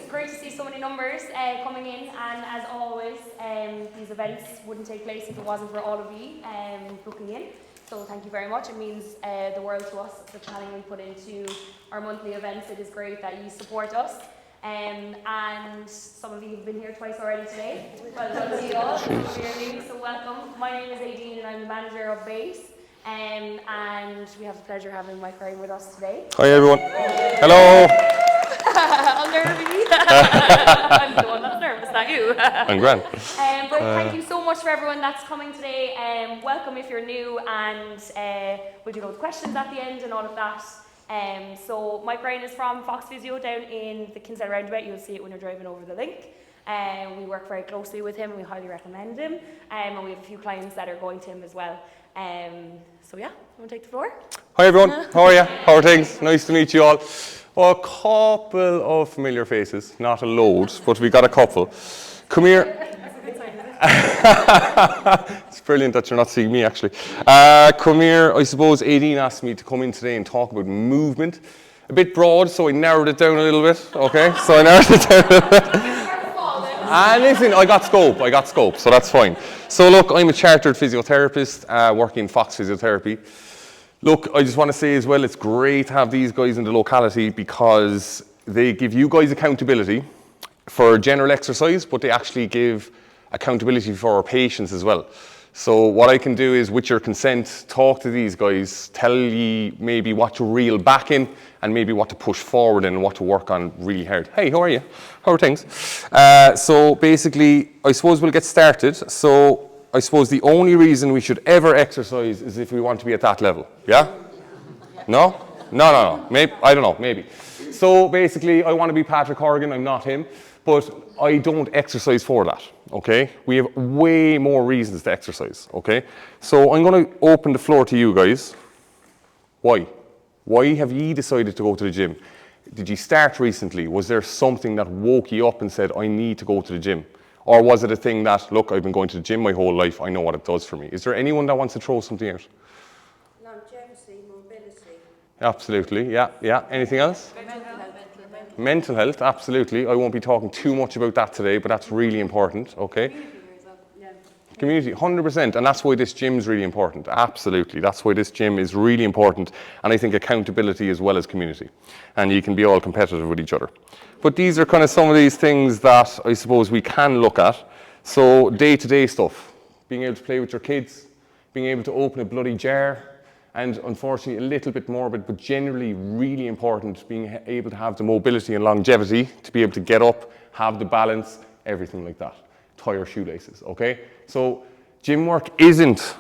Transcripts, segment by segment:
It's great to see so many numbers coming in, and as always, these events wouldn't take place if it wasn't for all of you booking in. So thank you very much. It means the world to us, the planning we put into our monthly events. It is great that you support us. And some of you have been here twice already today. Well done to you all. So welcome. My name is Aideen and I'm the manager of BASE. And we have the pleasure of having Mike Ryan with us today. Hi everyone. Hello. I'm nervous. I'm the one that's nervous, not you. I'm grand. But thank you so much for everyone that's coming today. Welcome if you're new, and we'll do those questions at the end and all of that. So Mike Ryan is from Fox Physio down in the Kinsale Roundabout. You'll see it when you're driving over the link. We work very closely with him and we highly recommend him. And we have a few clients that are going to him as well. So yeah, you want to take the floor? Hi everyone, how are you? How are things? Nice to meet you all. Well, a couple of familiar faces, not a load, but we got a couple. Come here. That's a good sign, isn't it? It's brilliant that you're not seeing me actually. Come here, I suppose Aideen asked me to come in today and talk about movement. A bit broad, so I narrowed it down a little bit, okay? So I narrowed it down a little bit. And listen, I got scope, so that's fine. So look, I'm a chartered physiotherapist working in Fox Physiotherapy. Look, I just want to say as well, it's great to have these guys in the locality because they give you guys accountability for general exercise, but they actually give accountability for our patients as well. So what I can do is, with your consent, talk to these guys, tell you maybe what to reel back in and maybe what to push forward in and what to work on really hard. Hey, how are you? How are things? So basically, I suppose we'll get started. So I suppose the only reason we should ever exercise is if we want to be at that level. Yeah? No? No. Maybe, I don't know, maybe. So basically, I want to be Patrick Horgan, I'm not him, but I don't exercise for that, okay? We have way more reasons to exercise, okay? So I'm going to open the floor to you guys. Why? Why have you decided to go to the gym? Did you start recently? Was there something that woke you up and said, I need to go to the gym? Or was it a thing that, look, I've been going to the gym my whole life, I know what it does for me? Is there anyone that wants to throw something out? Longevity, mobility. Absolutely, yeah. Anything else? Mental health, absolutely. I won't be talking too much about that today, but that's really important, okay? Community, 100%, and that's why this gym is really important. Absolutely, that's why this gym is really important, and I think accountability as well as community. And you can be all competitive with each other. But these are kind of some of these things that I suppose we can look at. So day-to-day stuff, being able to play with your kids, being able to open a bloody jar, and unfortunately a little bit morbid, but generally really important, being able to have the mobility and longevity to be able to get up, have the balance, everything like that. Tie your shoelaces, okay? So gym work isn't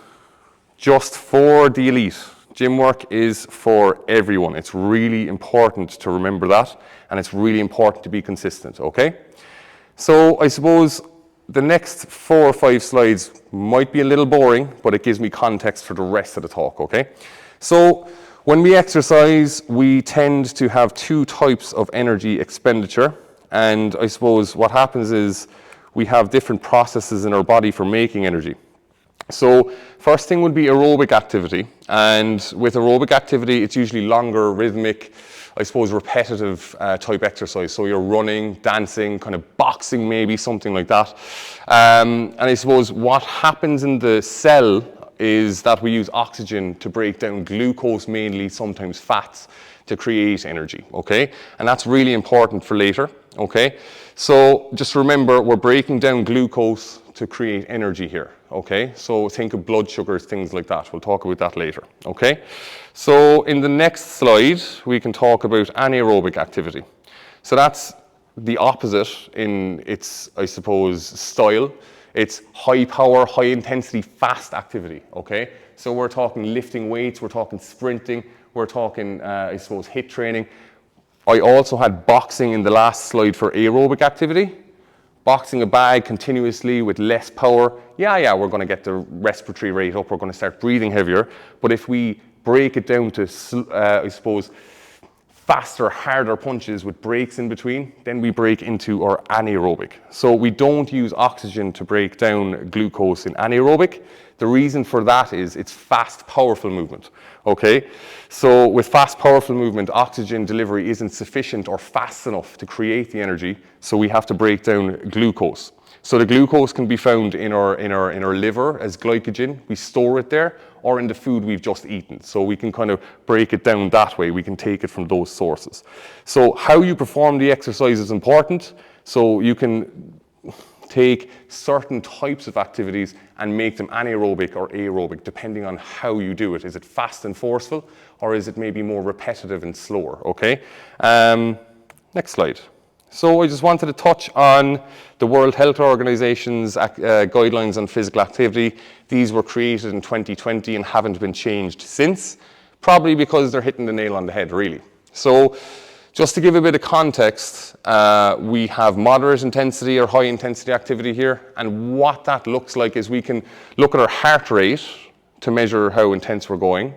just for the elite. Gym work is for everyone. It's really important to remember that, and it's really important to be consistent, okay? So I suppose the next 4 or 5 slides might be a little boring, but it gives me context for the rest of the talk, okay? So when we exercise, we tend to have 2 types of energy expenditure, and I suppose what happens is we have different processes in our body for making energy. So first thing would be aerobic activity, and with aerobic activity, it's usually longer, rhythmic, I suppose repetitive type exercise. So you're running, dancing, kind of boxing maybe, something like that. And I suppose what happens in the cell is that we use oxygen to break down glucose mainly, sometimes fats, to create energy, okay? And that's really important for later, okay? So just remember, we're breaking down glucose to create energy here, okay? So think of blood sugars, things like that. We'll talk about that later, okay? So in the next slide, we can talk about anaerobic activity. So that's the opposite in its, I suppose, style. It's high power, high intensity, fast activity, okay? So we're talking lifting weights, we're talking sprinting, we're talking, I suppose, HIIT training. I also had boxing in the last slide for aerobic activity. Boxing a bag continuously with less power. Yeah, we're going to get the respiratory rate up, we're going to start breathing heavier. But if we break it down to, I suppose, faster, harder punches with breaks in between, then we break into our anaerobic. So we don't use oxygen to break down glucose in anaerobic. The reason for that is it's fast, powerful movement, okay? So with fast, powerful movement, oxygen delivery isn't sufficient or fast enough to create the energy, so we have to break down glucose. So the glucose can be found in our liver as glycogen. We store it there, or in the food we've just eaten. So we can kind of break it down that way. We can take it from those sources. So how you perform the exercise is important. So you can take certain types of activities and make them anaerobic or aerobic, depending on how you do it. Is it fast and forceful, or is it maybe more repetitive and slower, okay? Next slide. So I just wanted to touch on the World Health Organization's guidelines on physical activity. These were created in 2020 and haven't been changed since, probably because they're hitting the nail on the head, really. So just to give a bit of context, we have moderate intensity or high intensity activity here, and what that looks like is we can look at our heart rate to measure how intense we're going,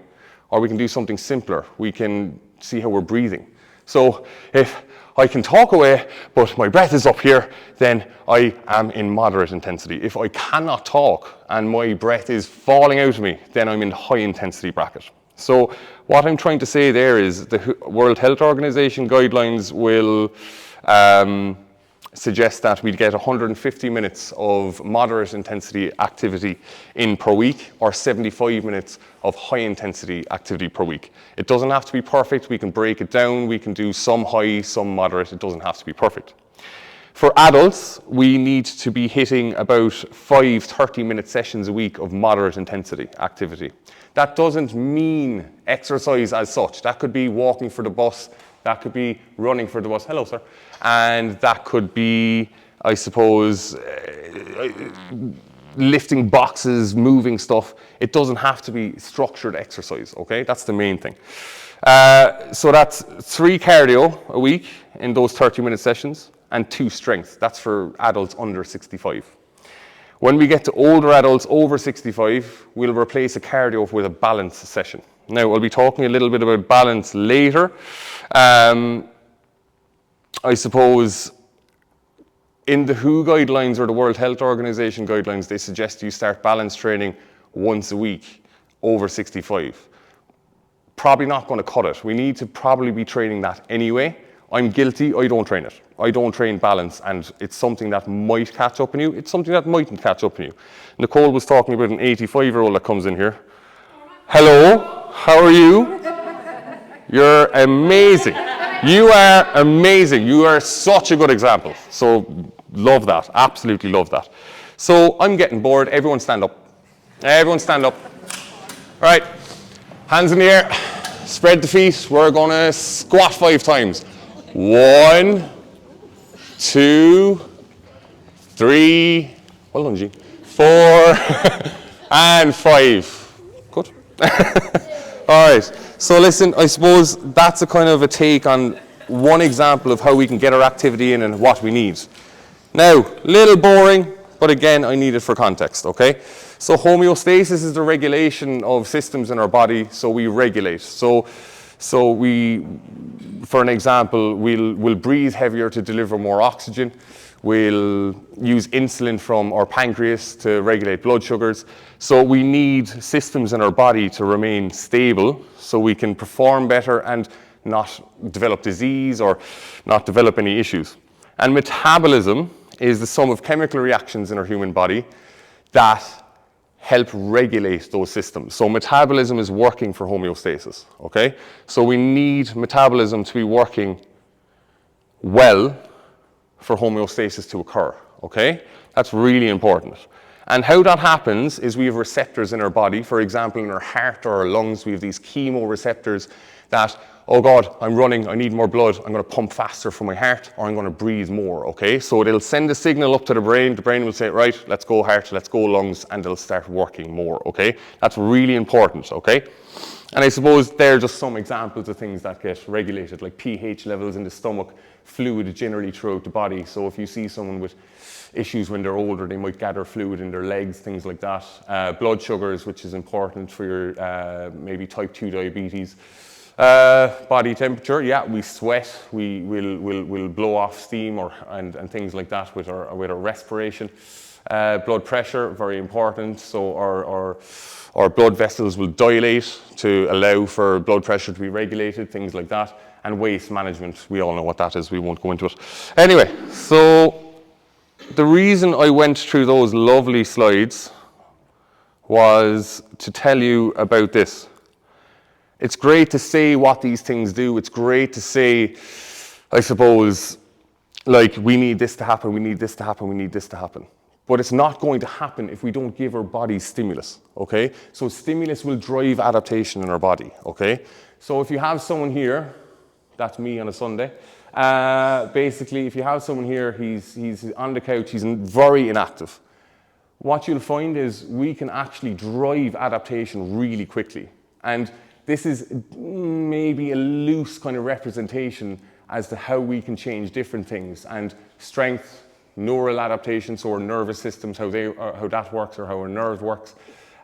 or we can do something simpler. We can see how we're breathing. So if I can talk away, but my breath is up here, then I am in moderate intensity. If I cannot talk and my breath is falling out of me, then I'm in high intensity bracket. So what I'm trying to say there is the World Health Organization guidelines will suggest that we get 150 minutes of moderate intensity activity in per week, or 75 minutes of high intensity activity per week. It doesn't have to be perfect. We can break it down. We can do some high, some moderate. It doesn't have to be perfect. For adults, we need to be hitting about 5 30-minute sessions a week of moderate intensity activity. That doesn't mean exercise as such. That could be walking for the bus. That could be running for the bus. Hello, sir. And that could be, I suppose, lifting boxes, moving stuff. It doesn't have to be structured exercise, okay? That's the main thing. So that's 3 cardio a week in those 30-minute sessions, and 2 strength. That's for adults under 65. When we get to older adults over 65, we'll replace a cardio with a balance session. Now, I'll be talking a little bit about balance later. I suppose in the WHO guidelines or the World Health Organization guidelines, they suggest you start balance training once a week over 65. Probably not going to cut it. We need to probably be training that anyway. I'm guilty, I don't train it. I don't train balance, and it's something that might catch up on you. It's something that mightn't catch up on you. Nicole was talking about an 85-year-old that comes in here. Hello, how are you? You're amazing. You are amazing. You are such a good example. So love that, absolutely love that. So I'm getting bored. Everyone stand up. Everyone stand up. All right, hands in the air. Spread the feet. We're gonna squat 5 times. 1, 2, 3, well done, G. 4, and 5. Good. All right, so listen, I suppose that's a kind of a take on one example of how we can get our activity in and what we need. Now, little boring, but again, I need it for context, okay? So homeostasis is the regulation of systems in our body, so we regulate. So we, for an example, we'll breathe heavier to deliver more oxygen. We'll use insulin from our pancreas to regulate blood sugars. So we need systems in our body to remain stable so we can perform better and not develop disease or not develop any issues. And metabolism is the sum of chemical reactions in our human body that help regulate those systems. So metabolism is working for homeostasis, okay? So we need metabolism to be working well for homeostasis to occur, okay? That's really important. And how that happens is we have receptors in our body. For example, in our heart or our lungs, we have these chemoreceptors that, oh God, I'm running, I need more blood, I'm gonna pump faster for my heart, or I'm gonna breathe more, okay? So it'll send a signal up to the brain will say, right, let's go heart, let's go lungs, and it'll start working more, okay? That's really important, okay? And I suppose they're just some examples of things that get regulated, like pH levels in the stomach, fluid generally throughout the body. So if you see someone with issues when they're older, they might gather fluid in their legs, things like that. Blood sugars, which is important for your maybe type 2 diabetes. Body temperature, yeah, we sweat, we'll blow off steam and things like that with our respiration. Blood pressure, very important, so our blood vessels will dilate to allow for blood pressure to be regulated, things like that. And waste management, we all know what that is, we won't go into it. Anyway, so the reason I went through those lovely slides was to tell you about this. It's great to say what these things do. It's great to say, I suppose, like, we need this to happen, we need this to happen, we need this to happen. But it's not going to happen if we don't give our body stimulus, okay? So stimulus will drive adaptation in our body, okay? So if you have someone here, that's me on a Sunday, basically, if you have someone here, he's on the couch, he's very inactive. What you'll find is we can actually drive adaptation really quickly. And this is maybe a loose kind of representation as to how we can change different things, and strength, neural adaptation, so our nervous systems, how that works, or how our nerve works,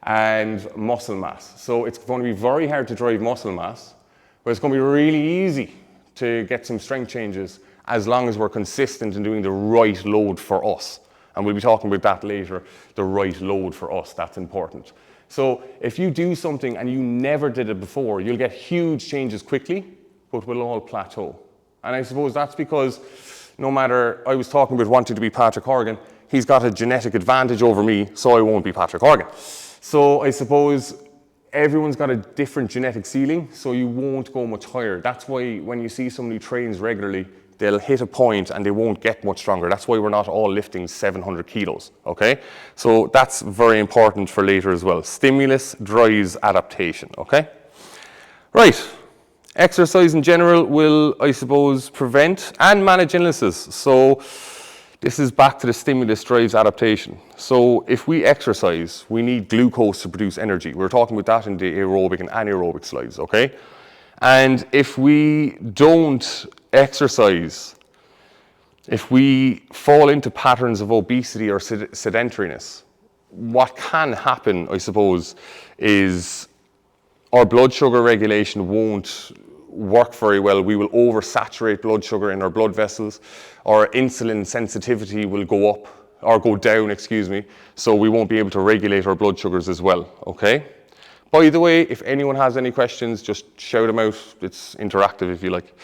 and muscle mass. So it's going to be very hard to drive muscle mass, but it's going to be really easy to get some strength changes as long as we're consistent in doing the right load for us. And we'll be talking about that later, the right load for us, that's important. So if you do something and you never did it before, you'll get huge changes quickly, but we'll all plateau. And I suppose that's because no matter, I was talking about wanting to be Patrick Horgan, he's got a genetic advantage over me, so I won't be Patrick Horgan. So I suppose everyone's got a different genetic ceiling, so you won't go much higher. That's why when you see somebody who trains regularly, they'll hit a point and they won't get much stronger. That's why we're not all lifting 700 kilos, okay? So that's very important for later as well. Stimulus drives adaptation, okay? Right, exercise in general will, I suppose, prevent and manage illnesses. So this is back to the stimulus drives adaptation. So if we exercise, we need glucose to produce energy. We were talking about that in the aerobic and anaerobic slides, okay? And if we don't exercise, if we fall into patterns of obesity or sedentariness, what can happen, I suppose, is our blood sugar regulation won't work very well. We will oversaturate blood sugar in our blood vessels. Our insulin sensitivity will go up, or go down, excuse me, so we won't be able to regulate our blood sugars as well, okay? By the way, if anyone has any questions, just shout them out. It's interactive if you like.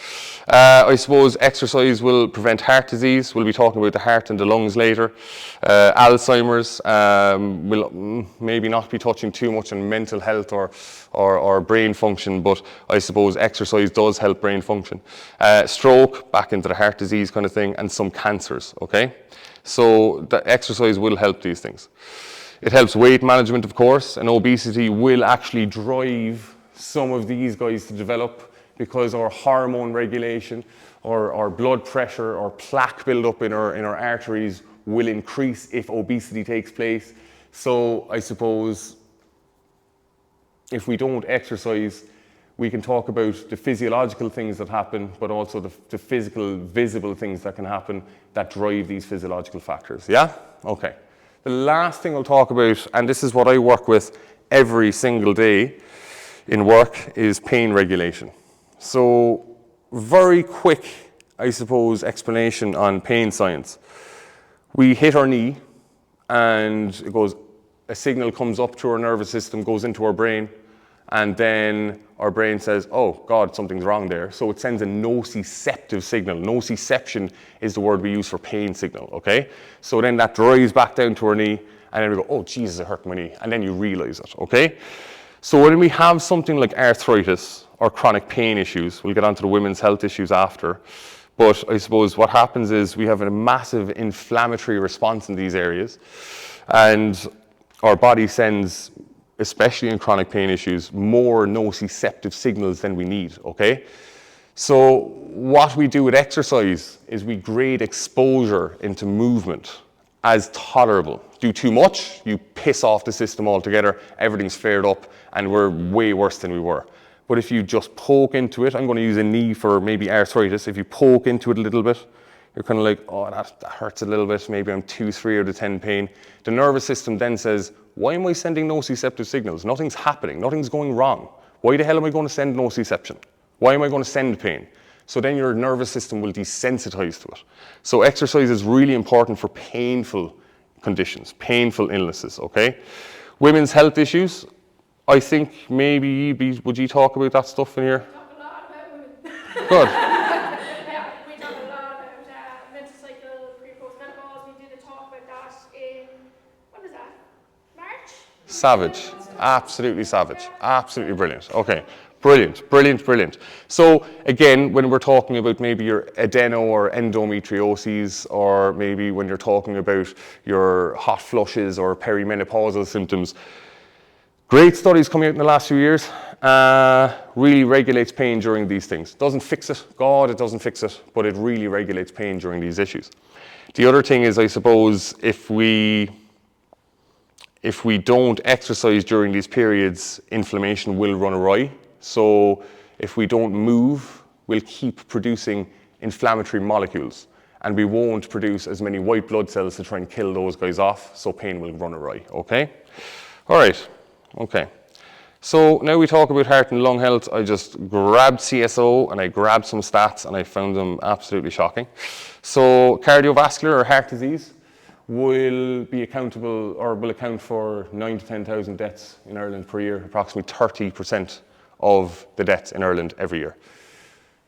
I suppose exercise will prevent heart disease. We'll be talking about the heart and the lungs later. Alzheimer's, we'll maybe not be touching too much on mental health or brain function, but I suppose exercise does help brain function. Stroke, back into the heart disease kind of thing, and some cancers, okay? So the exercise will help these things. It helps weight management, of course, and obesity will actually drive some of these guys to develop because our hormone regulation, or our blood pressure, or plaque buildup in our arteries will increase if obesity takes place. So I suppose if we don't exercise, we can talk about the physiological things that happen, but also the physical, visible things that can happen that drive these physiological factors. Yeah? Okay. The last thing I'll talk about, and this is what I work with every single day in work, is pain regulation. So very quick, I suppose, explanation on pain science. We hit our knee and it goes, a signal comes up through our nervous system, goes into our brain, and then our brain says, oh God, something's wrong there. So it sends a nociceptive signal. Nociception is the word we use for pain signal, okay? So then that drives back down to our knee, and then we go, oh Jesus, it hurt my knee. And then you realize it, okay? So when we have something like arthritis or chronic pain issues, we'll get onto the women's health issues after, but I suppose what happens is we have a massive inflammatory response in these areas, and our body sends, especially in chronic pain issues, more nociceptive signals than we need, okay? So what we do with exercise is we grade exposure into movement as tolerable. Do too much, you piss off the system altogether, everything's flared up, and we're way worse than we were. But if you just poke into it, I'm going to use a knee for maybe arthritis, if you poke into it a little bit, you're kind of like, oh, that hurts a little bit, maybe I'm 2, 3 out of 10 pain. The nervous system then says, why am I sending nociceptive signals? Nothing's happening, nothing's going wrong. Why the hell am I going to send nociception? Why am I going to send pain? So then your nervous system will desensitize to it. So exercise is really important for painful conditions, painful illnesses, okay? Women's health issues, I think maybe, would you talk about that stuff in here? We talk a lot about women. Good. Yeah, we talk a lot about menstrual cycle, pre-post-menopause. We did a talk about that in, when was that? March? Savage, absolutely savage, absolutely brilliant. Okay, brilliant, brilliant, brilliant. So again, when we're talking about maybe your adeno or endometriosis, or maybe when you're talking about your hot flushes or perimenopausal symptoms, great studies coming out in the last few years, really regulates pain during these things. Doesn't fix it, God, it doesn't fix it, but it really regulates pain during these issues. The other thing is, I suppose, if we don't exercise during these periods, inflammation will run awry. So if we don't move, we'll keep producing inflammatory molecules, and we won't produce as many white blood cells to try and kill those guys off, so pain will run awry, okay? All right, okay. So now we talk about heart and lung health. I just grabbed CSO and I grabbed some stats and I found them absolutely shocking. So cardiovascular or heart disease will be accountable, or will account for 9,000 to 10,000 deaths in Ireland per year, approximately 30% of the deaths in Ireland every year.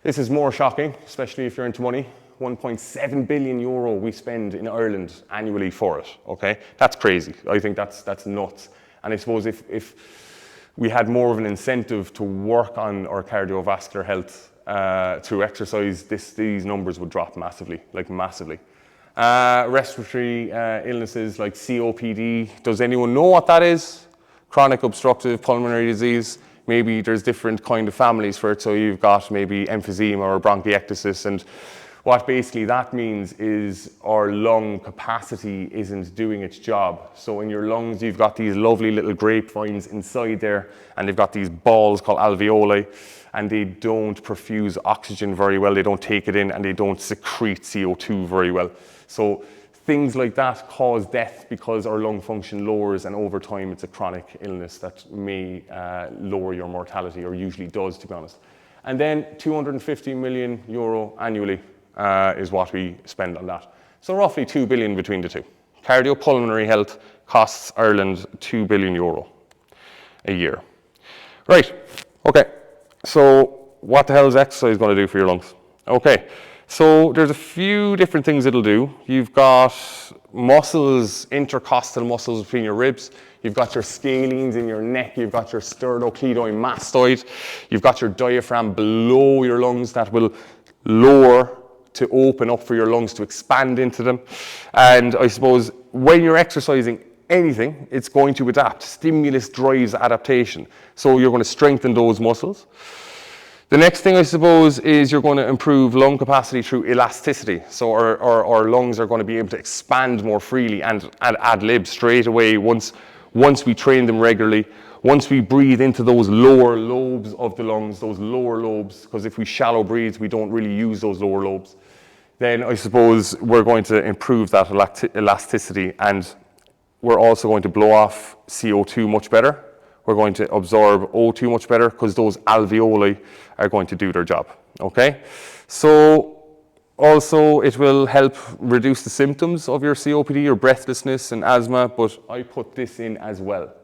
This is more shocking, especially if you're into money. 1.7 billion euro we spend in Ireland annually for it, okay? That's crazy. I think that's nuts. And I suppose if we had more of an incentive to work on our cardiovascular health through exercise, these numbers would drop massively, like massively. Respiratory illnesses like COPD. Does anyone know what that is? Chronic obstructive pulmonary disease. Maybe there's different kind of families for it. So you've got maybe emphysema or bronchiectasis, and what basically that means is our lung capacity isn't doing its job. So in your lungs, you've got these lovely little grapevines inside there, and they've got these balls called alveoli, and they don't perfuse oxygen very well. They don't take it in, and they don't secrete CO2 very well. So things like that cause death because our lung function lowers, and over time it's a chronic illness that may lower your mortality, or usually does, to be honest. And then 250 million euro annually is what we spend on that. So roughly 2 billion between the two. Cardiopulmonary health costs Ireland 2 billion euro a year. Right, okay. So what the hell is exercise going to do for your lungs? Okay, so there's a few different things it'll do. You've got muscles, intercostal muscles between your ribs. You've got your scalenes in your neck. You've got your sternocleidomastoid. You've got your diaphragm below your lungs that will lower to open up for your lungs to expand into them. And I suppose when you're exercising anything, it's going to adapt. Stimulus drives adaptation. So you're going to strengthen those muscles. The next thing, I suppose, is you're going to improve lung capacity through elasticity. So our lungs are going to be able to expand more freely and ad lib straight away once we train them regularly. Once we breathe into those lower lobes of the lungs, those lower lobes, because if we shallow breathe, we don't really use those lower lobes, then I suppose we're going to improve that elasticity, and we're also going to blow off CO2 much better. We're going to absorb O2 much better because those alveoli are going to do their job, okay? So also it will help reduce the symptoms of your COPD, your breathlessness and asthma, but I put this in as well.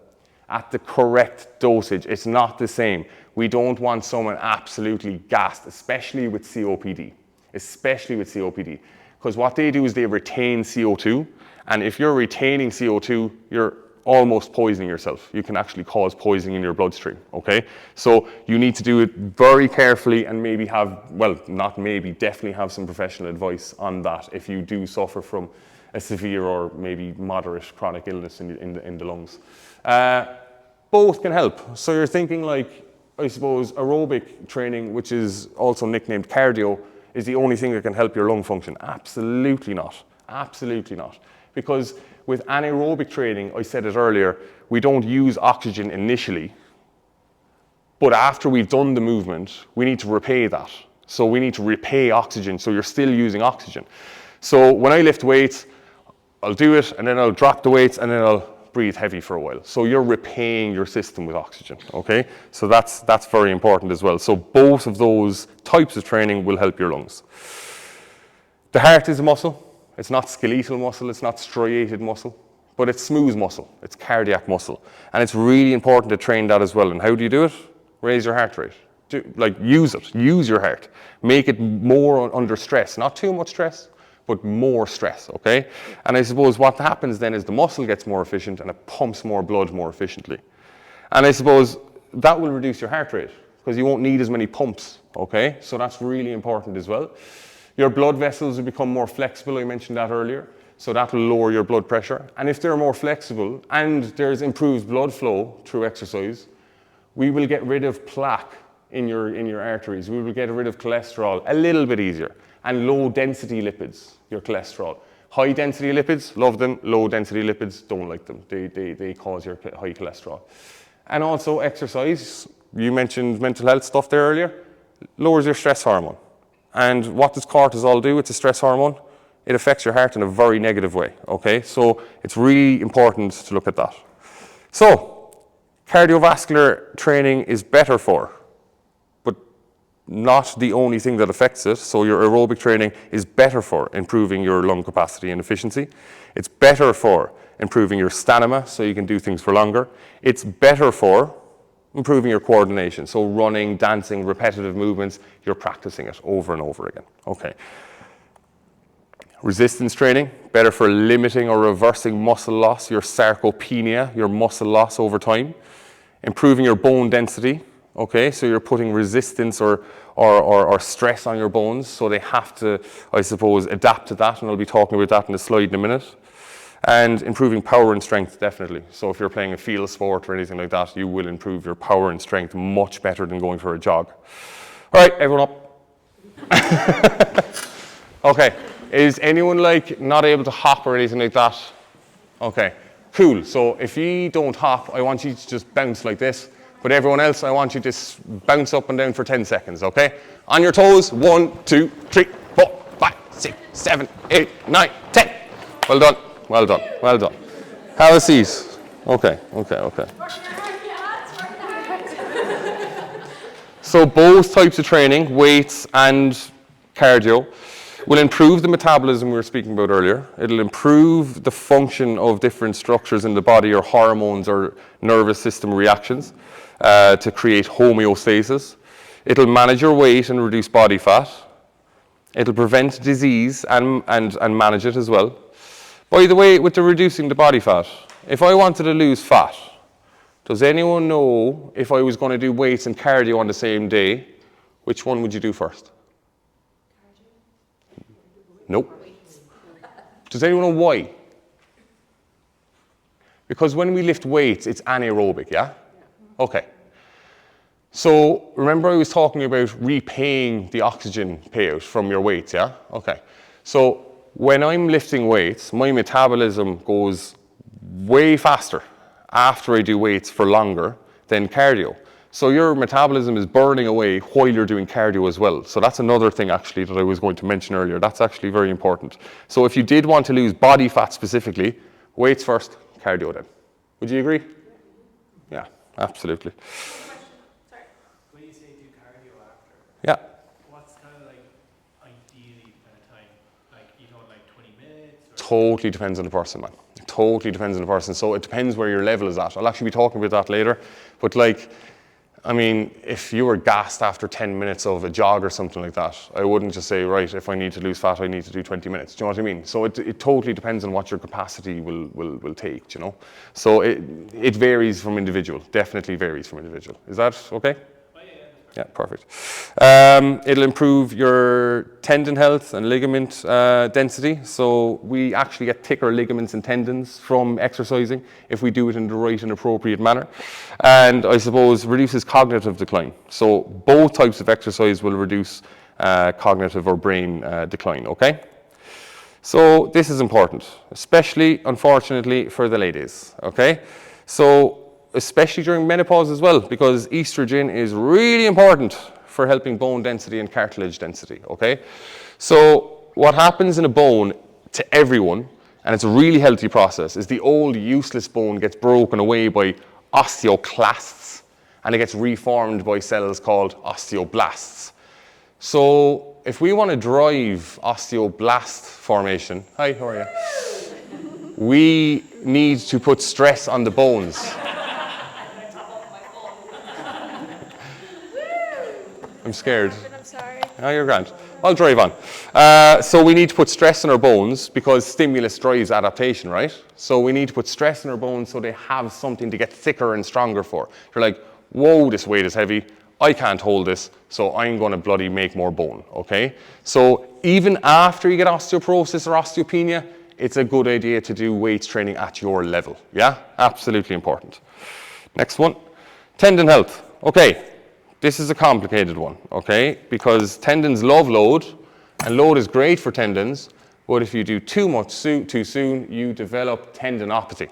At the correct dosage. It's not the same. We don't want someone absolutely gassed, especially with COPD. Because what they do is they retain CO2, and if you're retaining CO2, you're almost poisoning yourself. You can actually cause poisoning in your bloodstream, okay? So you need to do it very carefully, and maybe have, well, not maybe, definitely have some professional advice on that if you do suffer from a severe or maybe moderate chronic illness in the lungs. Both can help. So you're thinking like, I suppose, aerobic training, which is also nicknamed cardio, is the only thing that can help your lung function. Absolutely not. Absolutely not. Because with anaerobic training, I said it earlier, we don't use oxygen initially, but after we've done the movement, we need to repay that. So we need to repay oxygen, so you're still using oxygen. So when I lift weights, I'll do it, and then I'll drop the weights, and then I'll breathe heavy for a while. So you're repaying your system with oxygen, okay? So that's very important as well. So both of those types of training will help your lungs. The heart is a muscle. It's not skeletal muscle, it's not striated muscle, but it's smooth muscle. It's cardiac muscle. And it's really important to train that as well. And how do you do it? Raise your heart rate. Use it. Use your heart. Make it more under stress. Not too much stress, but more stress, okay? And I suppose what happens then is the muscle gets more efficient and it pumps more blood more efficiently. And I suppose that will reduce your heart rate because you won't need as many pumps, okay? So that's really important as well. Your blood vessels will become more flexible, I mentioned that earlier, so that will lower your blood pressure. And if they're more flexible and there's improved blood flow through exercise, we will get rid of plaque in your arteries. We will get rid of cholesterol a little bit easier. And low density lipids, your cholesterol. High density lipids, love them. Low density lipids, don't like them. They cause your high cholesterol. And also exercise, you mentioned mental health stuff there earlier, lowers your stress hormone. And what does cortisol do? It's a stress hormone. It affects your heart in a very negative way, okay? So it's really important to look at that. So, cardiovascular training is better for, but not the only thing that affects it. So your aerobic training is better for improving your lung capacity and efficiency. It's better for improving your stamina so you can do things for longer. It's better for improving your coordination. So running, dancing, repetitive movements, you're practicing it over and over again. Okay. Resistance training, better for limiting or reversing muscle loss, your sarcopenia, your muscle loss over time. Improving your bone density, okay, so you're putting resistance or stress on your bones, so they have to, I suppose, adapt to that, and I'll be talking about that in a slide in a minute. And improving power and strength, definitely. So if you're playing a field sport or anything like that, you will improve your power and strength much better than going for a jog. All right, everyone up. Okay, is anyone not able to hop or anything like that? Okay, cool. So if you don't hop, I want you to just bounce like this. But everyone else, I want you to bounce up and down for 10 seconds, okay? On your toes, 1, 2, 3, 4, 5, 6, 7, 8, 9, 10. Well done. Well done, well done. Have a seat. Okay. So both types of training, weights and cardio, will improve the metabolism we were speaking about earlier. It'll improve the function of different structures in the body or hormones or nervous system reactions to create homeostasis. It'll manage your weight and reduce body fat. It'll prevent disease and manage it as well. By the way, with the reducing the body fat, if I wanted to lose fat, does anyone know if I was going to do weights and cardio on the same day, which one would you do first? Cardio. Nope. Does anyone know why? Because when we lift weights, it's anaerobic, yeah? Okay. So remember I was talking about repaying the oxygen payout from your weights, yeah? Okay. So when I'm lifting weights, my metabolism goes way faster after I do weights for longer than cardio. So your metabolism is burning away while you're doing cardio as well. So that's another thing actually that I was going to mention earlier. That's actually very important. So if you did want to lose body fat specifically, weights first, cardio then. Would you agree? Yeah, absolutely. Sorry. When you say do cardio after, Yeah. what's kind of ideally kind of time? You know, 20 minutes? Or? Totally depends on the person, man. Totally depends on the person. So it depends where your level is at. I'll actually be talking about that later. But if you were gassed after 10 minutes of a jog or something like that, I wouldn't just say, right, if I need to lose fat, I need to do 20 minutes. Do you know what I mean? So it totally depends on what your capacity will take, you know? So it varies from individual, definitely varies from individual. Is that okay? Yeah, perfect. It'll improve your tendon health and ligament density. So we actually get thicker ligaments and tendons from exercising if we do it in the right and appropriate manner. And I suppose reduces cognitive decline. So both types of exercise will reduce cognitive or brain decline, okay? So this is important, especially, unfortunately, for the ladies, okay? So especially during menopause as well, because estrogen is really important for helping bone density and cartilage density, okay? So what happens in a bone to everyone, and it's a really healthy process, is the old useless bone gets broken away by osteoclasts, and it gets reformed by cells called osteoblasts. So if we want to drive osteoblast formation, hi, how are you? We need to put stress on the bones. I'm scared. I'm sorry. Oh, you're grand. I'll drive on. So we need to put stress on our bones because stimulus drives adaptation, right? So we need to put stress on our bones so they have something to get thicker and stronger for. You're like, whoa, this weight is heavy. I can't hold this, so I'm going to bloody make more bone, okay? So even after you get osteoporosis or osteopenia, it's a good idea to do weights training at your level, yeah? Absolutely important. Next one, tendon health. Okay, this is a complicated one, okay? Because tendons love load, and load is great for tendons, but if you do too much too soon, you develop tendinopathy.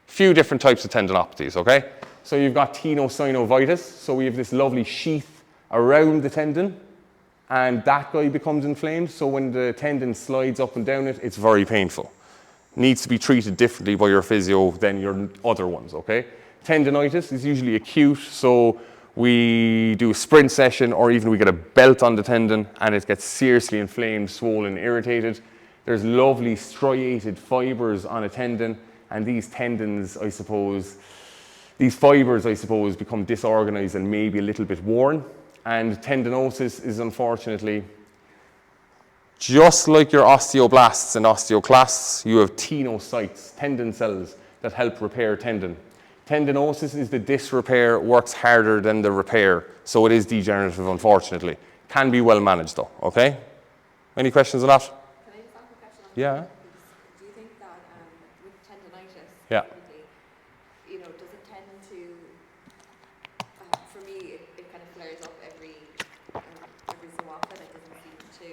Few different types of tendinopathies, okay? So you've got tenosynovitis, so we have this lovely sheath around the tendon, and that guy becomes inflamed, so when the tendon slides up and down it, it's very painful. Needs to be treated differently by your physio than your other ones, okay? Tendinitis is usually acute, so we do a sprint session or even we get a belt on the tendon and it gets seriously inflamed, swollen, irritated. There's lovely striated fibers on a tendon, and these tendons, these fibers, become disorganized and maybe a little bit worn. And tendinosis is unfortunately, just like your osteoblasts and osteoclasts, you have tenocytes, tendon cells, that help repair tendon. Tendinosis is the disrepair, works harder than the repair, so it is degenerative, unfortunately. Can be well managed though, okay? Any questions on that? Can I just ask a question on Yeah. that? Do you think that with tendinitis, Yeah. you know, does it tend to, for me, it kind of flares up every so often, it doesn't seem to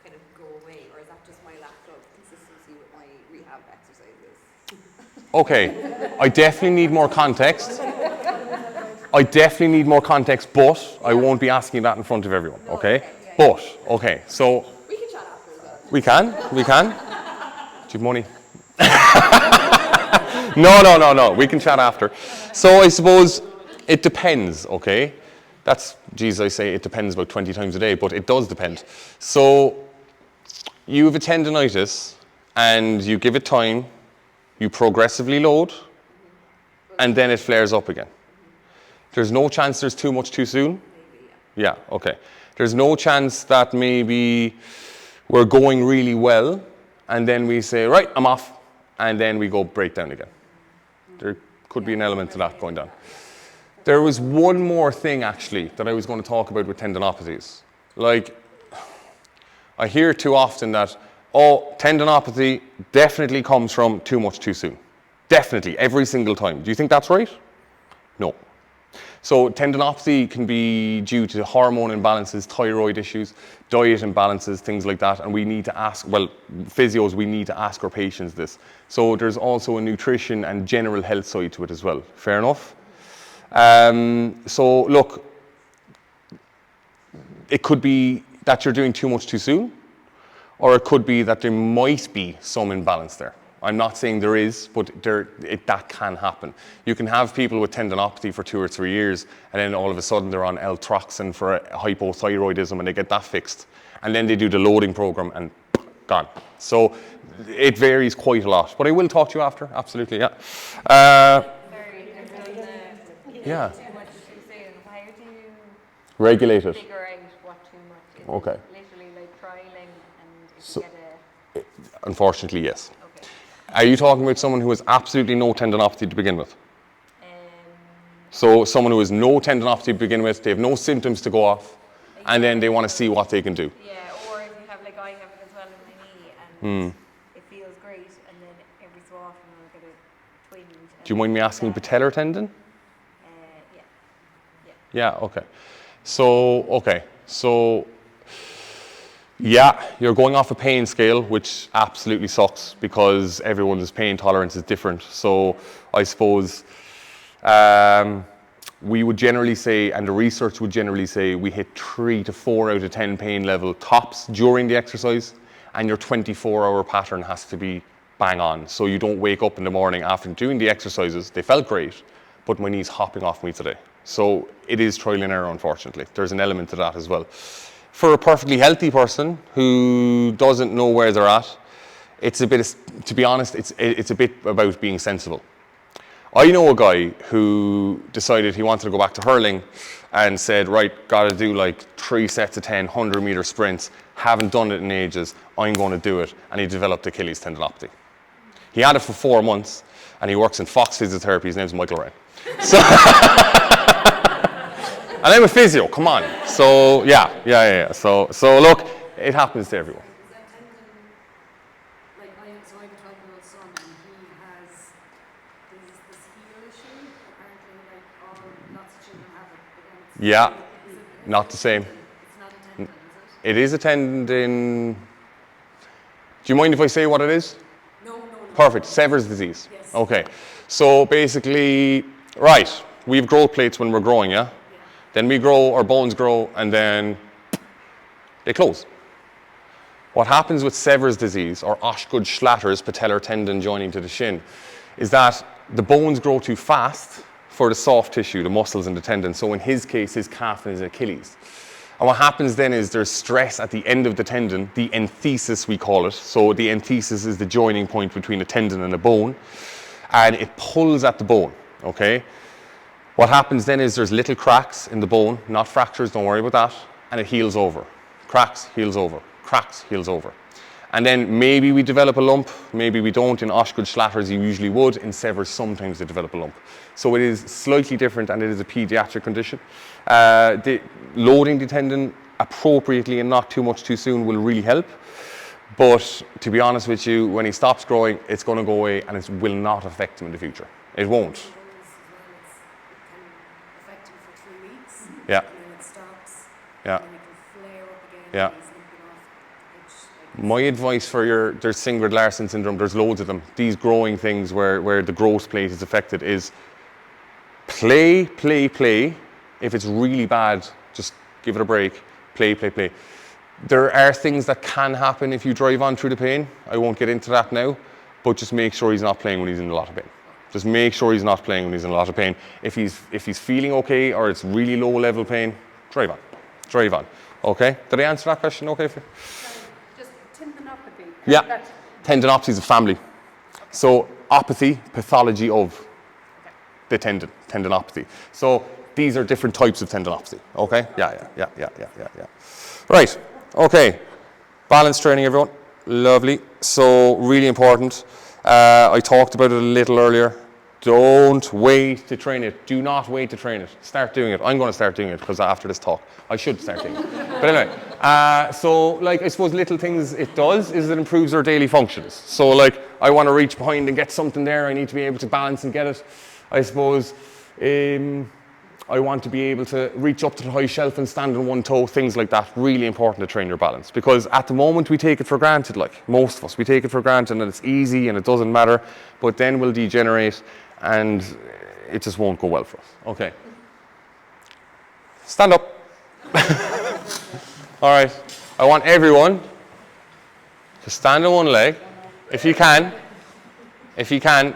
kind of go away, or is that just my lack of consistency with my rehab exercises? Okay, I definitely need more context. But I won't be asking that in front of everyone, okay? But, okay, so... We can chat after as well. We can. Do you have money? No, we can chat after. So I suppose it depends, okay? I say it depends about 20 times a day, but it does depend. So you have a tendinitis and you give it time, you progressively load, and then it flares up again. There's no chance there's too much too soon? Yeah, okay. There's no chance that maybe we're going really well, and then we say, right, I'm off, and then we go break down again. There could be an element to that going down. There was one more thing, actually, that I was going to talk about with tendinopathies. Like, I hear too often that, tendinopathy definitely comes from too much too soon. Definitely, every single time. Do you think that's right? No. So tendinopathy can be due to hormone imbalances, thyroid issues, diet imbalances, things like that. And we need to ask, physios, we need to ask our patients this. So there's also a nutrition and general health side to it as well. Fair enough? So look, it could be that you're doing too much too soon, or it could be that there might be some imbalance there. I'm not saying there is, but that can happen. You can have people with tendinopathy for 2 or 3 years, and then all of a sudden they're on L-Troxin for hypothyroidism, and they get that fixed. And then they do the loading program, and gone. So it varies quite a lot. But I will talk to you after, absolutely, yeah. Yeah. Too much too soon. How do you Regulate it. figure out what too much is? Okay. Literally like trialing, and if So- you get Unfortunately, yes. okay. Are you talking about someone who has absolutely no tendinopathy to begin with? Um, So someone who has no tendinopathy to begin with, they have no symptoms to go off, and then they want to see what they can do. yeah, or if you have like I have it as well in my knee, and it feels great, and then every so often I'll get a twinge. Do you mind me asking patellar tendon? Yeah. Yeah, okay. So, yeah, you're going off a pain scale, which absolutely sucks because everyone's pain tolerance is different. So I suppose we would generally say, and the research would generally say, we hit 3 to 4 out of 10 pain level tops during the exercise, and your 24-hour pattern has to be bang on. So you don't wake up in the morning after doing the exercises, they felt great, but my knee's hopping off me today. So it is trial and error, unfortunately. There's an element to that as well. For a perfectly healthy person who doesn't know where they're at, it's a bit, to be honest, it's a bit about being sensible. I know a guy who decided he wanted to go back to hurling and said, right, got to do like 3 sets of 10, 100-meter sprints. Haven't done it in ages. I'm going to do it. And he developed Achilles tendinopathy. He had it for 4 months, and he works in Fox Physiotherapy. His name's Michael Ryan. So and I'm a physio, come on. So, yeah. So look, it happens to everyone. Is that tendon, like I have a 12-year-old son and he has this heel issue, apparently like lots of children have it. Again, Yeah, is it not the same. It's not a tendon, is It is a tendon. Do you mind if I say what it is? it? No. Perfect. Sever's disease. Yes. Okay. So basically, right, we have growth plates when we're growing, yeah? Then we grow, our bones grow, and then they close. What happens with Sever's disease, or Osgood-Schlatter's patellar tendon joining to the shin, is that the bones grow too fast for the soft tissue, the muscles and the tendon. So in his case, his calf and his Achilles. And what happens then is there's stress at the end of the tendon, the enthesis we call it. So the enthesis is the joining point between a tendon and a bone, and it pulls at the bone, okay? What happens then is there's little cracks in the bone, not fractures, don't worry about that, and it heals over. Cracks, heals over. Cracks, heals over. And then maybe we develop a lump, maybe we don't. In Osgood-Schlatter's you usually would, in Sever's sometimes they develop a lump. So it is slightly different, and it is a pediatric condition. Loading the tendon appropriately and not too much too soon will really help. But to be honest with you, when he stops growing, it's going to go away and it will not affect him in the future. It won't. It can affect him for 3 weeks. Yeah. And then it stops. Yeah. And then it can flare up again. Yeah. And he's limping off. My advice for there's Singred-Larsen syndrome, there's loads of them. These growing things where the growth plate is affected is play. If it's really bad, just give it a break. Play. There are things that can happen if you drive on through the pain. I won't get into that now, but just make sure he's not playing when he's in a lot of pain. Just make sure he's not playing when he's in a lot of pain. If he's feeling okay or it's really low level pain, drive on. Okay? Did I answer that question okay for you? Just tendinopathy. Yeah. Tendinopathy is a family. So apathy, pathology of the tendinopathy. So these are different types of tendinopathy. Okay? Yeah. Right. Okay. Balance training, everyone. Lovely. So really important. I talked about it a little earlier. Don't wait to train it. Do not wait to train it. Start doing it. I'm going to start doing it because after this talk, I should start doing it. But anyway, so like I suppose little things it does is it improves our daily functions. So like I want to reach behind and get something there. I need to be able to balance and get it. I suppose I want to be able to reach up to the high shelf and stand on one toe, things like that. Really important to train your balance because at the moment we take it for granted, like most of us, we take it for granted and it's easy and it doesn't matter, but then we'll degenerate and it just won't go well for us. Okay. Stand up. All right. I want everyone to stand on one leg, if you can. If you can.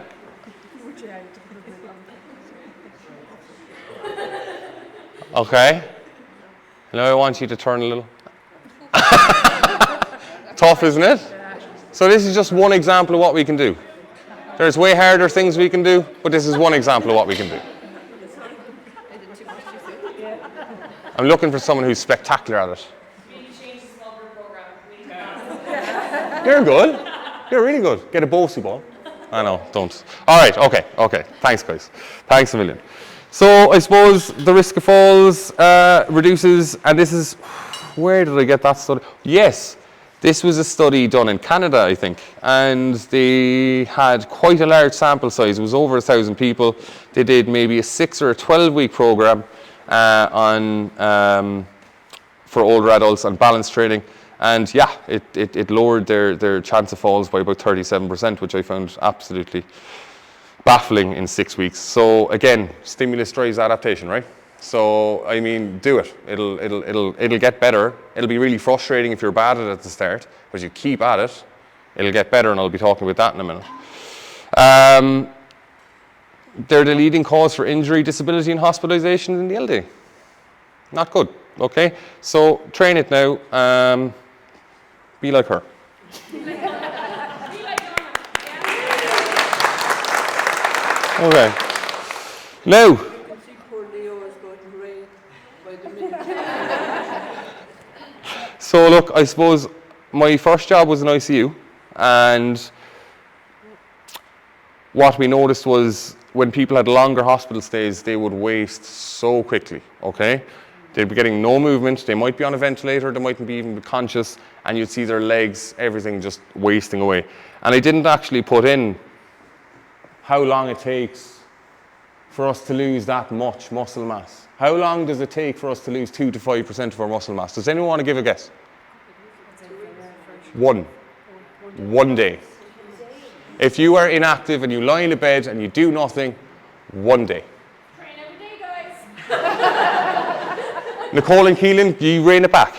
Okay. Now I want you to turn a little. Tough, isn't it? So this is just one example of what we can do. There's way harder things we can do, but this is one example of what we can do. I'm looking for someone who's spectacular at it. You're good. You're really good. Get a Bosu ball. I know, don't. All right, okay. Thanks, guys. Thanks a million. So I suppose the risk of falls reduces, and this is, where did I get that study? Yes, this was a study done in Canada, I think, and they had quite a large sample size. It was over 1,000 people. They did maybe a 6 or a 12-week program for older adults on balance training, and yeah, it lowered their chance of falls by about 37%, which I found absolutely baffling in 6 weeks. So again, stimulus drives adaptation, right? So I mean, do it. It'll get better. It'll be really frustrating if you're bad at it at the start, but you keep at it, It'll get better, and I'll be talking about that in a minute. They're the leading cause for injury, disability, and hospitalisation in the elderly. Not good, okay? So train it now. Be like her. Okay. Now, so look, I suppose my first job was in ICU, and what we noticed was when people had longer hospital stays, they would waste so quickly, okay? They'd be getting no movement, they might be on a ventilator, they mightn't be even conscious, and you'd see their legs, everything just wasting away. And I didn't actually put in how long it takes for us to lose that much muscle mass. How long does it take for us to lose 2 to 5% of our muscle mass? Does anyone want to give a guess? One day. If you are inactive and you lie in a bed and you do nothing, 1 day. Train every day, guys. Nicole and Keelan, you rein it back.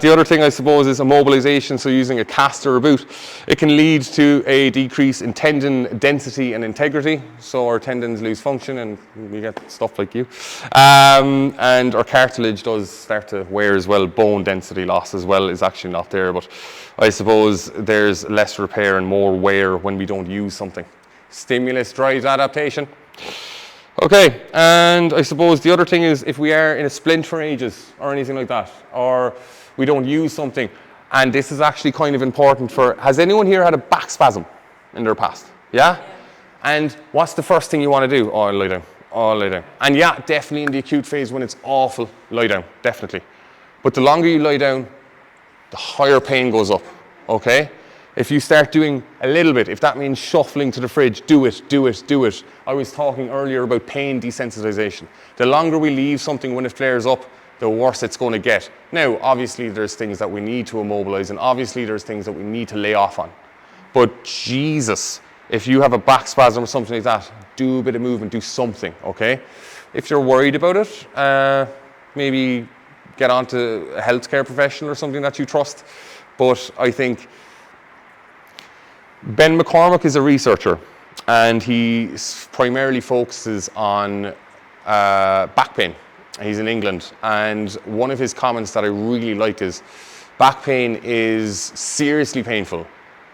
The other thing I suppose is immobilization, so using a cast or a boot. It can lead to a decrease in tendon density and integrity, so our tendons lose function and we get stuff like you. And our cartilage does start to wear as well. Bone density loss as well is actually not there, but I suppose there's less repair and more wear when we don't use something. Stimulus drives adaptation. Okay, and I suppose the other thing is if we are in a splint for ages or anything like that, or we don't use something, and this is actually kind of important for, has anyone here had a back spasm in their past? Yeah? And what's the first thing you want to do? Oh, lie down. Oh, lie down. And yeah, definitely in the acute phase when it's awful, lie down, definitely. But the longer you lie down, the higher pain goes up, okay? If you start doing a little bit, if that means shuffling to the fridge, do it, do it, do it. I was talking earlier about pain desensitization. The longer we leave something when it flares up, the worse it's going to get. Now, obviously, there's things that we need to immobilize, and obviously there's things that we need to lay off on. But Jesus, if you have a back spasm or something like that, do a bit of movement, do something, okay? If you're worried about it, maybe get on to a healthcare professional or something that you trust. But I think Ben McCormick is a researcher, and he primarily focuses on back pain. He's in England, and one of his comments that I really like is back pain is seriously painful,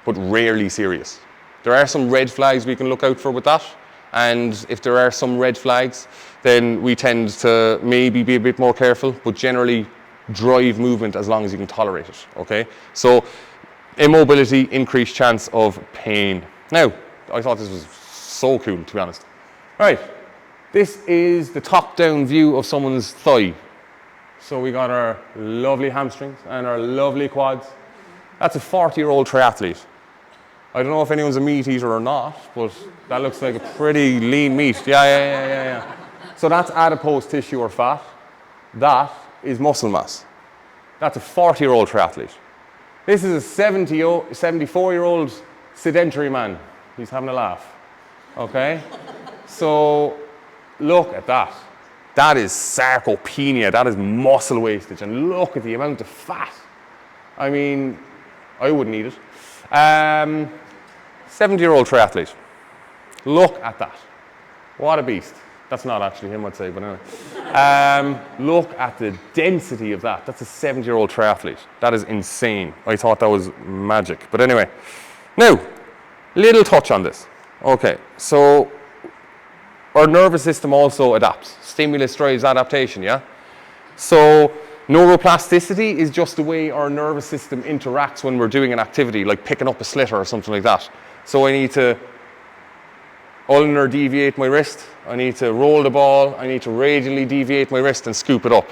but rarely serious. There are some red flags we can look out for with that, and if there are some red flags, then we tend to maybe be a bit more careful, but generally drive movement as long as you can tolerate it, okay? So immobility, increased chance of pain. Now, I thought this was so cool, to be honest. All right, this is the top-down view of someone's thigh. So we got our lovely hamstrings and our lovely quads. That's a 40-year-old triathlete. I don't know if anyone's a meat eater or not, but that looks like a pretty lean meat. Yeah. So that's adipose tissue or fat. That is muscle mass. That's a 40-year-old triathlete. This is a 74-year-old sedentary man. He's having a laugh, okay? So look at that. That is sarcopenia, that is muscle wastage, and look at the amount of fat. I mean, I wouldn't eat it. 70-year-old triathlete. Look at that. What a beast. That's not actually him, I'd say, but anyway. Look at the density of that. That's a 70-year-old triathlete. That is insane. I thought that was magic. But anyway, now, little touch on this. Okay, so our nervous system also adapts. Stimulus drives adaptation, yeah? So neuroplasticity is just the way our nervous system interacts when we're doing an activity, like picking up a slitter or something like that. So I need to ulnar deviate my wrist, I need to roll the ball, I need to radially deviate my wrist and scoop it up.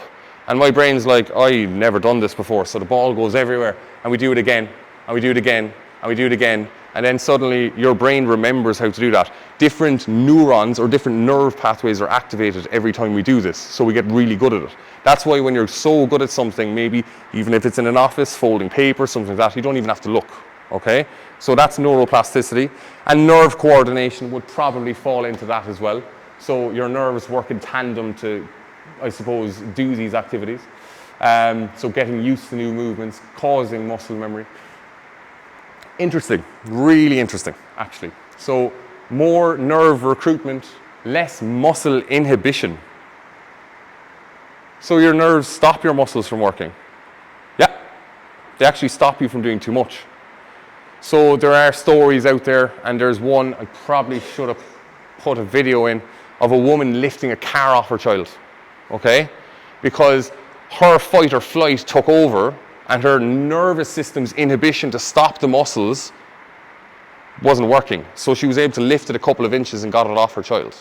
And my brain's like, I've never done this before, so the ball goes everywhere, and we do it again, and we do it again, and we do it again, and then suddenly your brain remembers how to do that. Different neurons or different nerve pathways are activated every time we do this, so we get really good at it. That's why when you're so good at something, maybe even if it's in an office, folding paper, something like that, you don't even have to look, okay? So that's neuroplasticity, and nerve coordination would probably fall into that as well. So your nerves work in tandem to, I suppose, do these activities. So getting used to new movements, causing muscle memory. Interesting, really interesting, actually. So more nerve recruitment, less muscle inhibition. So your nerves stop your muscles from working. Yeah, they actually stop you from doing too much. So there are stories out there, and there's one, I probably should have put a video in, of a woman lifting a car off her child, okay? Because her fight or flight took over, and her nervous system's inhibition to stop the muscles wasn't working. So she was able to lift it a couple of inches and got it off her child.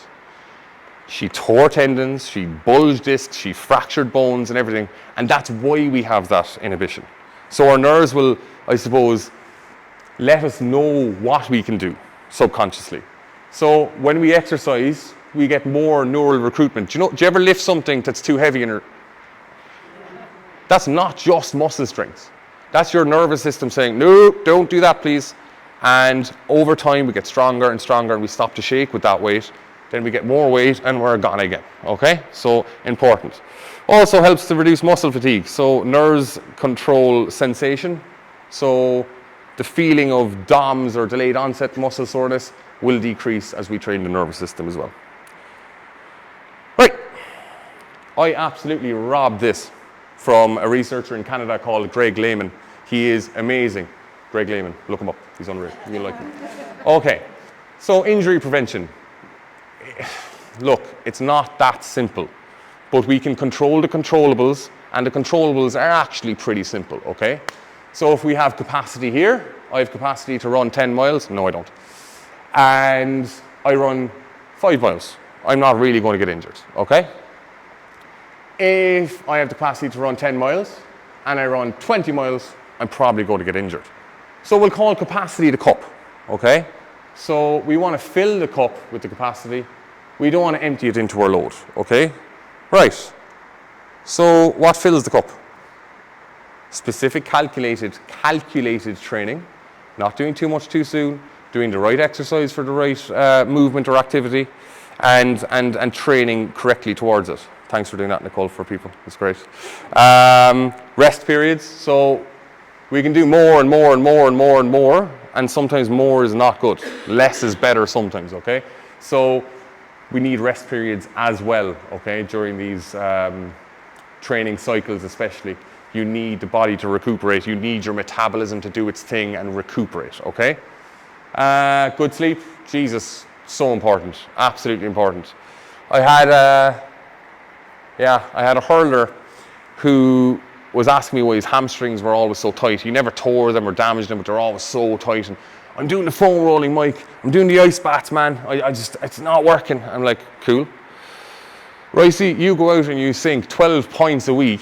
She tore tendons, she bulged discs, she fractured bones and everything. And that's why we have that inhibition. So our nerves will, I suppose, let us know what we can do subconsciously. So when we exercise, we get more neural recruitment. Do you ever lift something that's too heavy in That's not just muscle strength. That's your nervous system saying, no, don't do that, please. And over time, we get stronger and stronger, and we stop to shake with that weight. Then we get more weight, and we're gone again. Okay? So important. Also helps to reduce muscle fatigue. So nerves control sensation. So the feeling of DOMS, or delayed onset muscle soreness, will decrease as we train the nervous system as well. Right. I absolutely robbed this from a researcher in Canada called Greg Lehman. He is amazing. Greg Lehman, look him up. He's unreal. You'll like him. Okay, so injury prevention. Look, it's not that simple, but we can control the controllables, and the controllables are actually pretty simple, okay? So if we have capacity here, I have capacity to run 10 miles. No, I don't. And I run 5 miles. I'm not really going to get injured, okay? If I have the capacity to run 10 miles and I run 20 miles, I'm probably going to get injured. So we'll call capacity the cup, okay? So we want to fill the cup with the capacity. We don't want to empty it into our load, okay? Right. So what fills the cup? Specific calculated training, not doing too much too soon, doing the right exercise for the right movement or activity, and training correctly towards it. Thanks for doing that, Nicole, for people. It's great. Rest periods. So we can do more and more and more and more and more, and sometimes more is not good. Less is better sometimes, okay? So we need rest periods as well, okay, during these training cycles especially. You need the body to recuperate. You need your metabolism to do its thing and recuperate, okay? Good sleep, Jesus, so important, absolutely important. I had a hurler who was asking me why his hamstrings were always so tight. He never tore them or damaged them, but they're always so tight. And I'm doing the foam rolling, Mike. I'm doing the ice baths, man. It's not working. I'm like, cool. Ricey, you go out and you sink 12 pints a week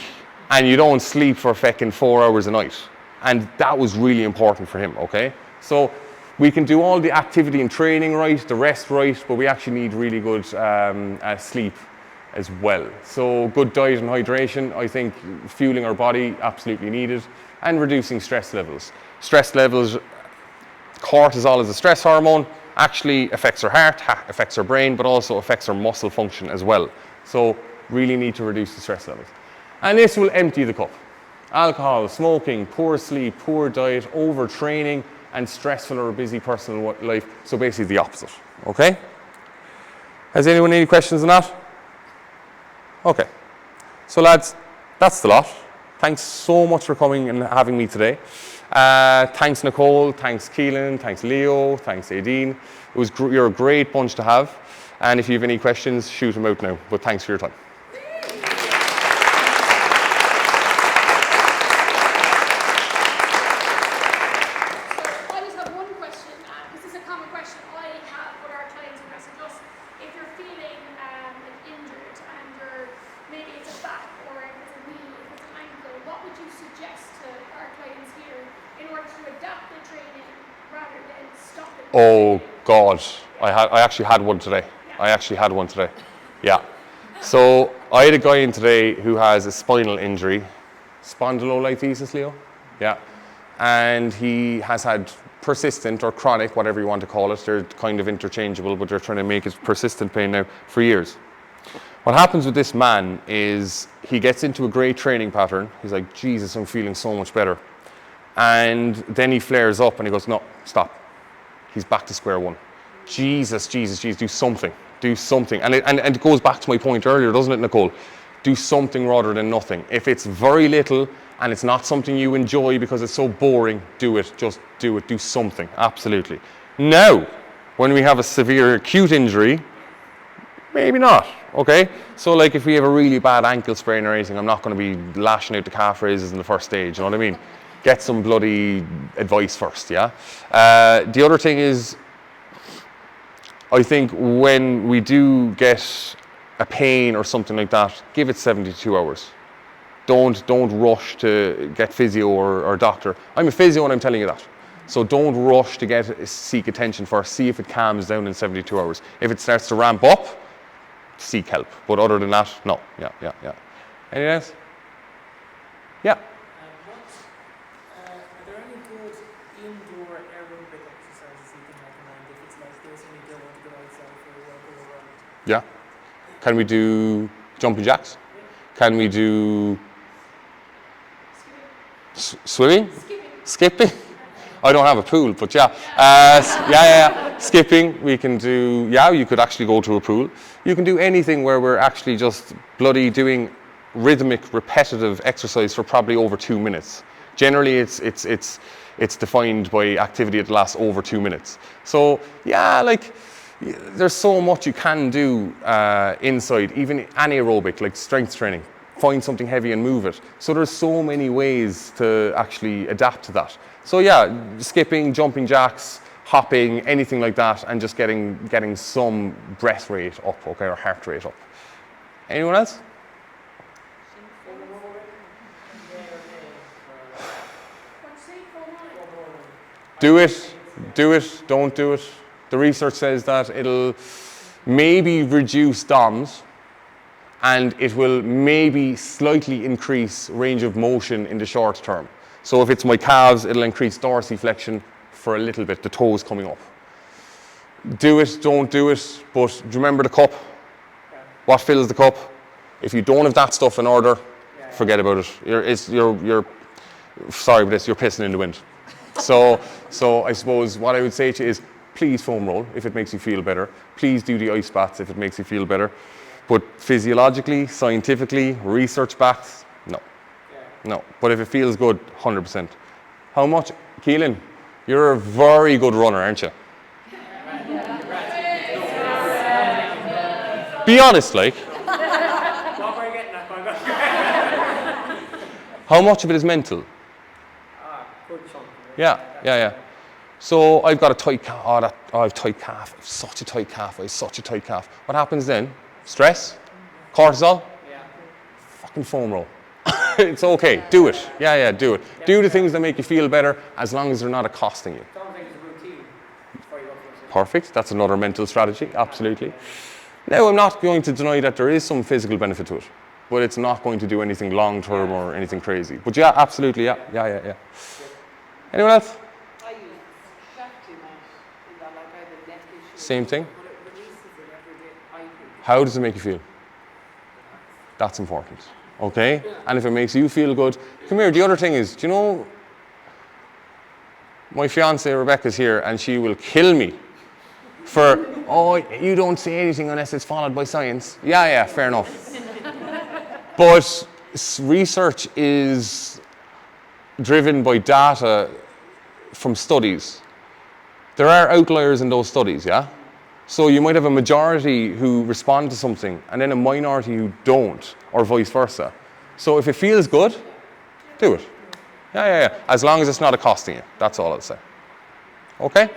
and you don't sleep for feckin' 4 hours a night. And that was really important for him, okay? So we can do all the activity and training right, the rest right, but we actually need really good sleep as well. So good diet and hydration, I think fueling our body, absolutely needed, and reducing stress levels. Stress levels, cortisol is a stress hormone, actually affects our heart, affects our brain, but also affects our muscle function as well. So really need to reduce the stress levels. And this will empty the cup. Alcohol, smoking, poor sleep, poor diet, overtraining, and stressful or a busy personal life. So basically the opposite, okay? Has anyone any questions on that? Okay, so lads, that's the lot. Thanks so much for coming and having me today. Thanks Nicole, thanks Keelan, thanks Leo, thanks Aideen. You're a great bunch to have. And if you have any questions, shoot them out now. But thanks for your time. Oh God, I actually had one today. Yeah. So I had a guy in today who has a spinal injury, spondylolisthesis, Leo. Yeah. And he has had persistent or chronic, whatever you want to call it. They're kind of interchangeable, but they're trying to make it persistent pain now for years. What happens with this man is he gets into a great training pattern. He's like, Jesus, I'm feeling so much better. And then he flares up and he goes, no, stop. He's back to square one. Jesus, do something. Do something. And it goes back to my point earlier, doesn't it, Nicole? Do something rather than nothing. If it's very little and it's not something you enjoy because it's so boring, do it. Just do it. Do something. Absolutely. Now, when we have a severe acute injury, maybe not. Okay? So like if we have a really bad ankle sprain or anything, I'm not going to be lashing out the calf raises in the first stage. You know what I mean? Get some bloody advice first, yeah? The other thing is, I think when we do get a pain or something like that, give it 72 hours. Don't rush to get physio or doctor. I'm a physio and I'm telling you that. So don't rush to seek attention first. See if it calms down in 72 hours. If it starts to ramp up, seek help. But other than that, no. Yeah. Anything else? Yeah. Are there any good indoor aerobic exercises you can recommend if it's like this and you don't want to go outside for a walk or a run? Yeah. Can we do jumping jacks? Can we do swimming? Skipping? I don't have a pool, but yeah. Skipping, we can do, you could actually go to a pool. You can do anything where we're actually just bloody doing rhythmic, repetitive exercise for probably over 2 minutes. Generally, it's defined by activity that lasts over 2 minutes. So, there's so much you can do inside, even anaerobic, like strength training. Find something heavy and move it. So there's so many ways to actually adapt to that. So skipping, jumping jacks, hopping, anything like that, and just getting some breath rate up, okay, or heart rate up. Anyone else? Do it, don't do it. The research says that it'll maybe reduce DOMS and it will maybe slightly increase range of motion in the short term. So if it's my calves, it'll increase dorsiflexion for a little bit, the toes coming up. Do it, don't do it, but remember the cup. What fills the cup? If you don't have that stuff in order, forget about it. You're sorry, but you're pissing in the wind. So I suppose what I would say to you is, please foam roll if it makes you feel better. Please do the ice baths if it makes you feel better. But physiologically, scientifically, research backed, no. No. But if it feels good, 100%. How much? Keelan, you're a very good runner, aren't you? Be honest, like. How much of it is mental? Good chunk. Yeah. So I've got a tight calf. I have tight calf. I have such a tight calf. I have such a tight calf. What happens then? Stress? Cortisol? Yeah. Fucking foam roll. It's okay. Do it. Yeah, do it. Do the things that make you feel better as long as they're not costing you. Don't think it's a routine. Perfect. That's another mental strategy. Absolutely. Now, I'm not going to deny that there is some physical benefit to it, but it's not going to do anything long term or anything crazy. But yeah, absolutely. Yeah. Anyone else? I use shafty mat in that, like I have a neck issue. Same thing. But it releases it every day, I think. How does it make you feel? That's important. Okay? And if it makes you feel good, come here. The other thing is, do you know, my fiance Rebecca's here and she will kill me for, you don't say anything unless it's followed by science. Yeah, fair enough. But research is driven by data from studies. There are outliers in those studies, yeah? So you might have a majority who respond to something and then a minority who don't, or vice versa. So if it feels good, do it. Yeah. As long as it's not costing you. That's all I'll say. Okay?